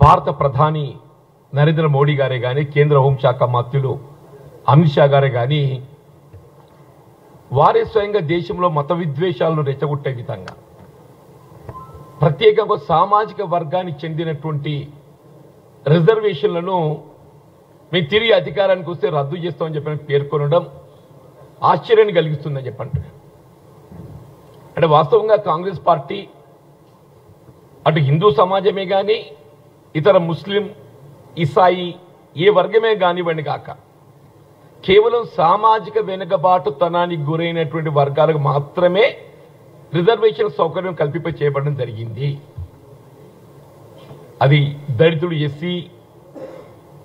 భారత ప్రధాని నరేంద్ర మోడీ గారే కానీ కేంద్ర హోంశాఖ మంత్రులు అమిత్ షా గారే కానీ వారే స్వయంగా దేశంలో మత విద్వేషాలను రెచ్చగొట్టే విధంగా ప్రత్యేకంగా సామాజిక వర్గానికి చెందినటువంటి రిజర్వేషన్లను మేము తిరిగి అధికారానికి వస్తే రద్దు చేస్తామని చెప్పి పేర్కొనడం ఆశ్చర్యాన్ని కలిగిస్తుందని చెప్పంటున్నాను. అంటే వాస్తవంగా కాంగ్రెస్ పార్టీ అటు హిందూ సమాజమే కానీ ఇతర ముస్లిం ఇసాయి ఏ వర్గమే కానివ్వండి కాక కేవలం సామాజిక వెనుకబాటుతనానికి గురైనటువంటి వర్గాలకు మాత్రమే రిజర్వేషన్ సౌకర్యం కల్పింప చేయబడడం జరిగింది. అది దళితుడు ఎస్సీ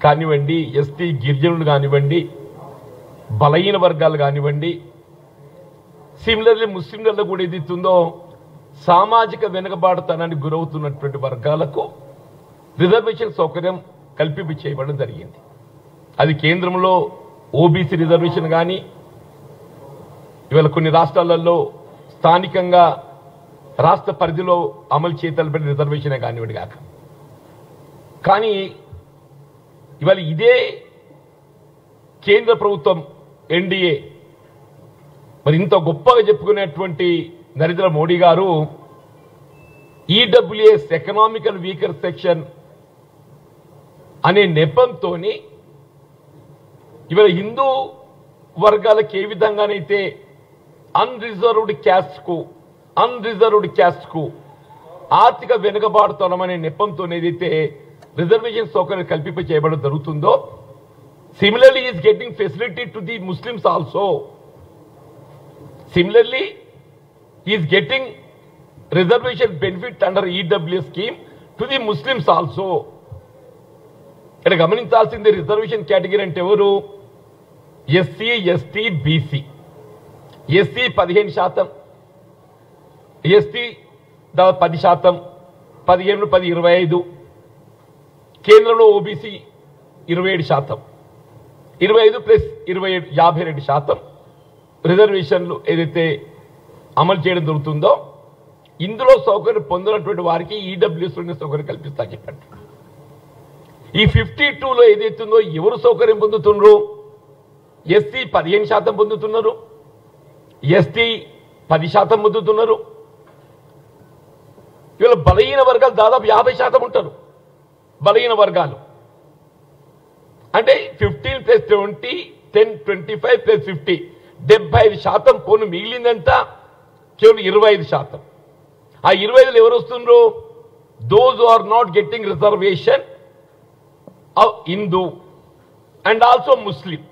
కానివ్వండి, ఎస్టీ గిరిజనులు కానివ్వండి, బలహీన వర్గాలు కానివ్వండి, సిమిలర్లీ ముస్లింలలో కూడా ఏదైతుందో సామాజిక వెనుకబాటుతనానికి గురవుతున్నటువంటి వర్గాలకు రిజర్వేషన్ సౌకర్యం కల్పింప చేయబడడం జరిగింది. అది కేంద్రంలో ఓబీసీ రిజర్వేషన్ కానీ ఇవాళ కొన్ని రాష్ట్రాలలో స్థానికంగా రాష్ట్ర పరిధిలో అమలు చేయతలబడిన రిజర్వేషనే కానివ్వండి కాక. కానీ ఇవాళ ఇదే కేంద్ర ప్రభుత్వం ఎన్డీఏ మరి ఇంత గొప్పగా చెప్పుకునేటువంటి నరేంద్ర మోడీ గారు ఈడబ్ల్యూఎస్ ఎకనామికల్ వీకర్ సెక్షన్ అనే నెపంతో ఇవాళ హిందూ వర్గాలకు ఏ విధంగానైతే అన్రిజర్వ్డ్ క్యాస్ట్ కు ఆర్థిక వెనుకబాటుతనం అనే నెపంతో ఏదైతే రిజర్వేషన్ సౌకర్యం కల్పింప చేయబడడం జరుగుతుందో similarly is getting facility to the Muslims also. Similarly, he is getting reservation benefit under EWS scheme to the Muslims also. ఇక్కడ గమనించాల్సింది రిజర్వేషన్ కేటగిరీ అంటే ఎవరు? SC, ST, BC. SC 15%, ST 10%, 15, 10, 25. కేంద్రంలో ఓబీసీ 27%, 25 ప్లస్ 27 52% రిజర్వేషన్లు ఏదైతే అమలు చేయడం జరుగుతుందో ఇందులో సౌకర్యం పొందినటువంటి వారికి ఈడబ్ల్యూఎస్ సౌకర్యం కల్పిస్తా చెప్పండి. ఈ 52లో ఏదైతుందో ఎవరు సౌకర్యం పొందుతున్నారు? ఎస్సీ 15% పొందుతున్నారు, ఎస్టీ 10% పొందుతున్నారు. ఇవాళ బలహీన వర్గాలు దాదాపు 50% ఉంటారు. బలహీన వర్గాలు అంటే 15 + 20, 10, 25 + 50 75% పోను మిగిలిందంతా కేవలం 25%. ఆ 25లో ఎవరు వస్తున్నారు? Those are not getting reservation Hindu and also Muslim.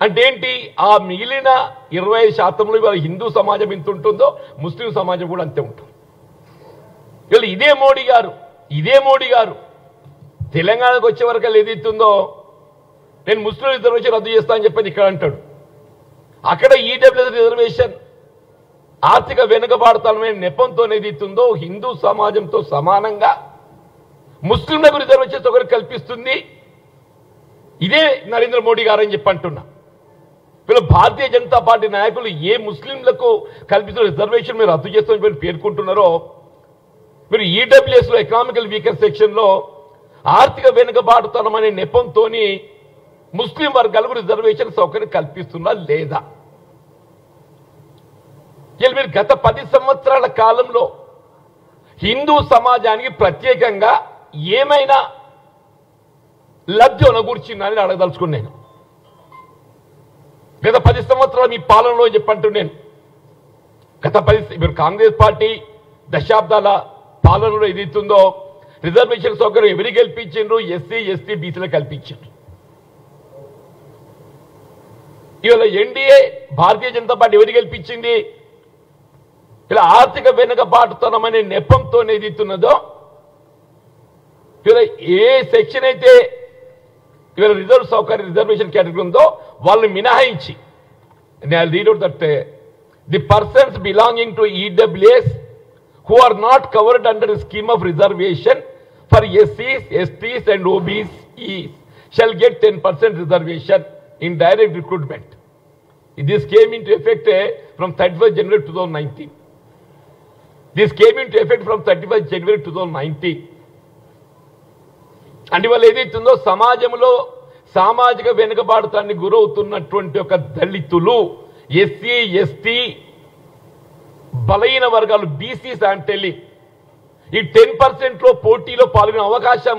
అంటే ఏంటి? ఆ మిగిలిన 25%లో ఇవాళ హిందూ సమాజం ఎంత ఉంటుందో ముస్లిం సమాజం కూడా అంతే ఉంటుంది. ఇవాళ ఇదే మోడీ గారు తెలంగాణకు వచ్చే వరకు ఏదైతుందో నేను ముస్లిం రిజర్వేషన్ రద్దు చేస్తా అని చెప్పని ఇక్కడ అంటాడు. అక్కడ ఈడబ్ల్యూఎస్ రిజర్వేషన్ ఆర్థిక వెనుకబాటుతనమైన నెపంతో ఏదైతుందో హిందూ సమాజంతో సమానంగా ముస్లింలకు రిజర్వేషన్ సౌకర్యం కల్పిస్తుంది ఇదే నరేంద్ర మోడీ గారు అని చెప్పి అంటున్నా. వీళ్ళు భారతీయ జనతా పార్టీ నాయకులు ఏ ముస్లింలకు కల్పిస్తున్న రిజర్వేషన్ మీరు రద్దు చేస్తామని పేర్కొంటున్నారో మీరు ఈడబ్ల్యూఎస్ లో ఎకనామికల్ వీకర్ సెక్షన్ లో ఆర్థిక వెనుకబాటుతనం అనే నెపంతో ముస్లిం వర్గాలకు రిజర్వేషన్ సౌకర్యం కల్పిస్తున్నా లేదా? మీరు గత 10 సంవత్సరాల కాలంలో హిందూ సమాజానికి ప్రత్యేకంగా ఏమైనా లబ్ధి ఒనగూర్చిందని అడగదలుచుకున్నాను. గత 10 సంవత్సరాల మీ పాలనలో చెప్పంటున్నాను. గత 10 కాంగ్రెస్ పార్టీ దశాబ్దాల పాలనలో ఏదైతుందో రిజర్వేషన్ సౌకర్యం ఎవరికి కల్పించిండ్రు? ఎస్సీ, ఎస్టీ, బీసీలకు కల్పించారు. ఇవాళ ఎన్డీఏ భారతీయ జనతా పార్టీ ఎవరికి కల్పించింది? ఇలా ఆర్థిక వెనుకబాటుతనం అనే నెపంతో ఏదైతున్నదో ఇవాళ ఏ సెక్షన్ అయితే ఇవాళ రిజర్వేషన్ కేటగిరీ ఉందో వాళ్ళని మినహాయించి read out that the persons belonging to EWS who are not covered under the scheme of reservation for SCs, STs and OBCs shall get 10% reservation in direct recruitment. This came into effect from 31st January 2019. This came into effect from 31st January 2019. అంటే వాళ్ళు ఏదైతుందో సమాజంలో సామాజిక వెనుకబాటుతాన్ని గురవుతున్నటువంటి ఒక దళితులు, SC ST బలహీన వర్గాలు, BCs అంటే ఈ 10% పోటీలో పాల్గొనే అవకాశం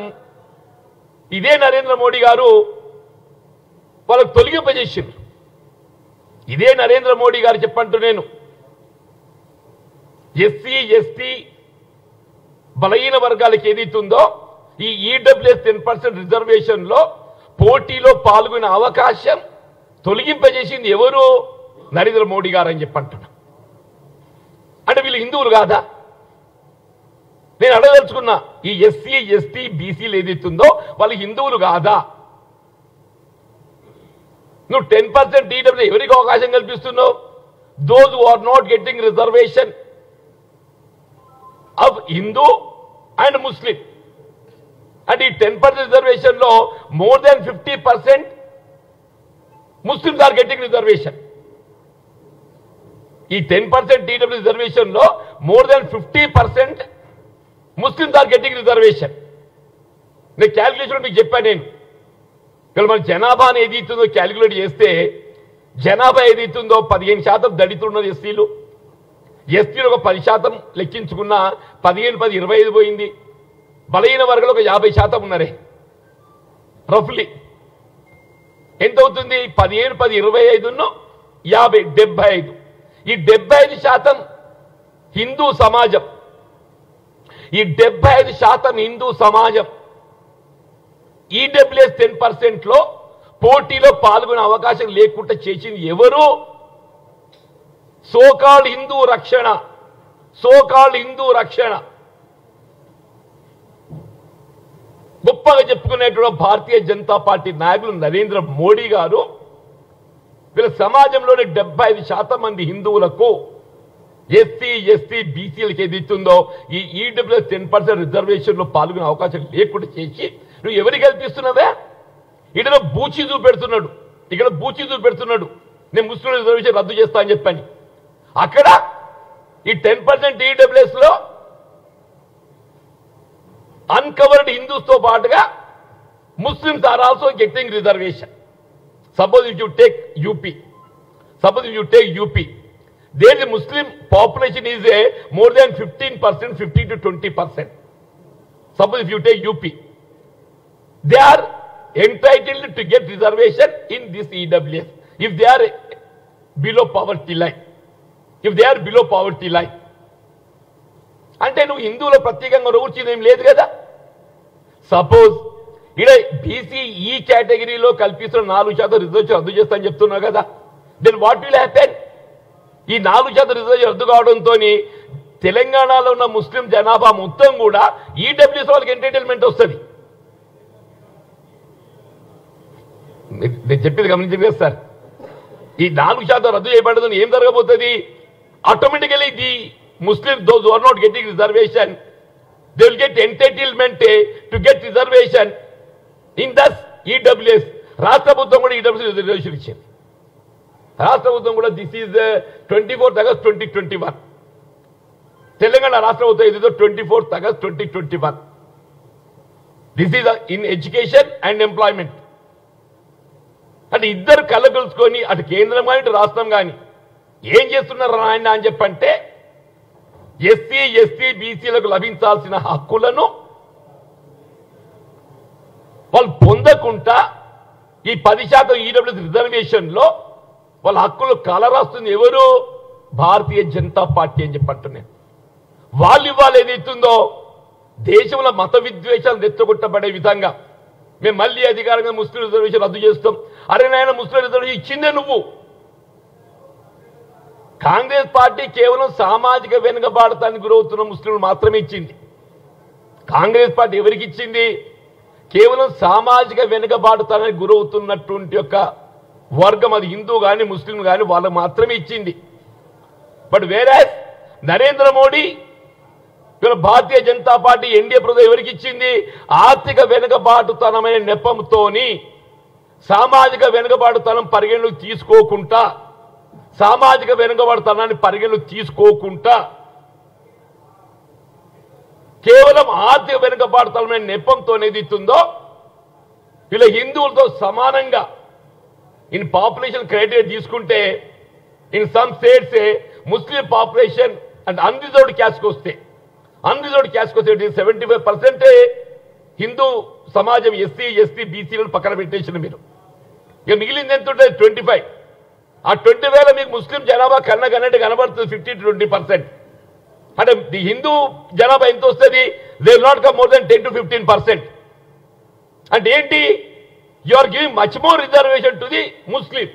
ఇదే నరేంద్ర మోడీ గారు వాళ్ళకు తొలగింపజేసింది. ఇదే నరేంద్ర మోడీ గారు చెప్పంటూ నేను ఎస్సీ ఎస్టీ బలహీన వర్గాలకు ఏదైతుందో ఈ ఈడబ్ల్యూఎస్ 10% రిజర్వేషన్ లో పోటీలో పాల్గొనే అవకాశం తొలగింపజేసింది ఎవరు? నరేంద్ర మోడీ గారు అని చెప్పంటున్నా. అంటే వీళ్ళు హిందువులు కాదా? నేను అడగదలుచుకున్నా, ఈ ఎస్సీ ఎస్టీ బీసీలు ఏదైతుందో వాళ్ళు హిందువులు కాదా? నువ్వు 10% ఈడబ్ల్యూ ఎవరికి అవకాశం కల్పిస్తున్నావు? Those who are not getting reservation of Hindu and Muslim. అంటే ఈ 10% రిజర్వేషన్ లో more than 50% Muslims are getting reservation. ఈ 10% ఈడబ్ల్యూ రిజర్వేషన్ లో more than 50% Muslims are getting reservation. నేను క్యాల్కులేషన్ మీకు చెప్పాను. నేను ఇక్కడ మన జనాభాను ఏదైతుందో క్యాల్కులేట్ చేస్తే జనాభా ఏదైతుందో 15% దళితులు ఉన్నది ఎస్సీలు. ఎస్టీలు ఒక 10% లెక్కించుకున్నా 15, 10, 25 పోయింది. బలహీన వర్గాలు ఒక 50% ఉన్నారే రఫ్లీ. ఎంత అవుతుంది? 15, 10, 25, 50, 75. ఈ 75% హిందూ సమాజం. ఈ 75% హిందూ సమాజం ఈడబ్ల్యూఎస్ 10% లో పోటీలో పాల్గొనే అవకాశం లేకుండా చేసింది ఎవరు? సోకాల్డ్ హిందూ రక్షణ, సోకాల్డ్ హిందూ రక్షణ గొప్పగా చెప్పుకునేటువంటి భారతీయ జనతా పార్టీ నాయకులు నరేంద్ర మోడీ గారు వీళ్ళ సమాజంలోని 75% మంది హిందువులకు, ఎస్సీ ఎస్టీ బీసీలకు ఏదైతుందో ఈ ఈడబ్ల్యూఎస్ 10% రిజర్వేషన్ లో పాల్గొనే అవకాశం లేకుండా చేసి నువ్వు ఎవరికి కల్పిస్తున్నావే? ఇక్కడ బూచి చూపెడుతున్నాడు, ఇక్కడ బూచి చూపెడుతున్నాడు. నేను ముస్లిం రిజర్వేషన్ రద్దు చేస్తా అని చెప్పాను. అక్కడ ఈ 10% ఈడబ్ల్యూఎస్ లో అన్కవర్డ్ హిందూస్ తో పాటుగా Muslims are also getting reservation. Suppose if you take UP, there the Muslim population is more than 15%, 15 to 20%. Suppose if you take UP, they are entitled to get reservation in this EWS if they are below poverty line. అంటే నువ్వు హిందువుల ప్రత్యేకంగా రూర్చింది ఏం లేదు కదా. Suppose ఇక్కడ BC ఈ కేటగిరీలో కల్పిస్తున్న 4% రిజర్వేషన్ రద్దు చేస్తానని చెప్తున్నావు కదా. Then what will happen? ఈ 4% రిజర్వేషన్ రద్దు కావడంతో తెలంగాణలో ఉన్న ముస్లిం జనాభా మొత్తం కూడా ఈడబ్ల్యూఎస్ వాళ్ళకి ఎంటర్టైన్మెంట్ వస్తుంది. నేను చెప్పేది గమనించింది కదా సార్. ఈ 4% రద్దు చేయబడదని ఏం జరగబోతుంది? Automatically the Muslims, those who are not getting reservation, they will get entitlement to get reservation in this EWS. రాష్ట్ర ప్రభుత్వం కూడా EWS రిజర్వేషన్ ఇచ్చింది. రాష్ట్ర ప్రభుత్వం కూడా this is 24th August 2021. Telangana రాష్ట్ర ప్రభుత్వం ఏదో 24th August 2021. This is in education and employment. అంటే ఇద్దరు కలగలుసుకొని అటు కేంద్రం కానీ ఇటు రాష్ట్రం కానీ ఏం చేస్తున్నారు ఆయన అని చెప్పంటే ఎస్సీ ఎస్టీ బీసీలకు లభించాల్సిన హక్కులను వాళ్ళు పొందకుండా ఈ 10% ఈడబ్ల్యూఎస్ రిజర్వేషన్ లో వాళ్ళ హక్కులు కలరాస్తుంది ఎవరు? భారతీయ జనతా పార్టీ అని చెప్పంటున్నాను. వాళ్ళు ఇవాళ ఏదైతుందో దేశంలో మత విద్వేషాలు రెచ్చగొట్టబడే విధంగా మేము మళ్ళీ అధికారంగా ముస్లిం రిజర్వేషన్ రద్దు చేస్తాం. అరే నాయన, ముస్లిం రిజర్వేషన్ ఇచ్చిందే నువ్వు. కాంగ్రెస్ పార్టీ కేవలం సామాజిక వెనుకబాటుతానికి గురవుతున్న ముస్లింలు మాత్రమే ఇచ్చింది. కాంగ్రెస్ పార్టీ ఎవరికి ఇచ్చింది? కేవలం సామాజిక వెనుకబాటుతానికి గురవుతున్నటువంటి యొక్క వర్గం, అది హిందూ కానీ ముస్లిం కానీ వాళ్ళకు మాత్రమే ఇచ్చింది. బట్ వేరే నరేంద్ర మోడీ భారతీయ జనతా పార్టీ ఎన్డీఏ ప్రభుత్వం ఎవరికి ఇచ్చింది? ఆర్థిక వెనుకబాటుతనమైన నెపంతోని సామాజిక వెనుకబాటుతనం పరిగణలోకి తీసుకోకుండా, సామాజిక వెనుకబాటుతనాన్ని పరిగణలోకి తీసుకోకుండా కేవలం ఆర్థిక వెనుకబాటుతనమైన నెపంతో ఏది ఇస్తుందో వీళ్ళ హిందువులతో సమానంగా ఇన్ పాపులేషన్ క్రైటీరియా తీసుకుంటే in some states Muslim population and unreserved క్యాస్ట్కి వస్తే 75% హిందూ సమాజం ఎస్సీ ఎస్టీ బీసీలను పక్కన పెట్టేసిన మీరు ఇక మిగిలింది ఎంత ఉంటుంది 25. ఆ 20,000 మీకు ముస్లిం జనాభా కన్నట్టు కనబడుతుంది 50 to 20%. అంటే ది హిందూ జనాభా ఎంత వస్తుంది? They will not come more than 10 to 15%. అంటే ఏంటి? You are giving much more reservation to the Muslim.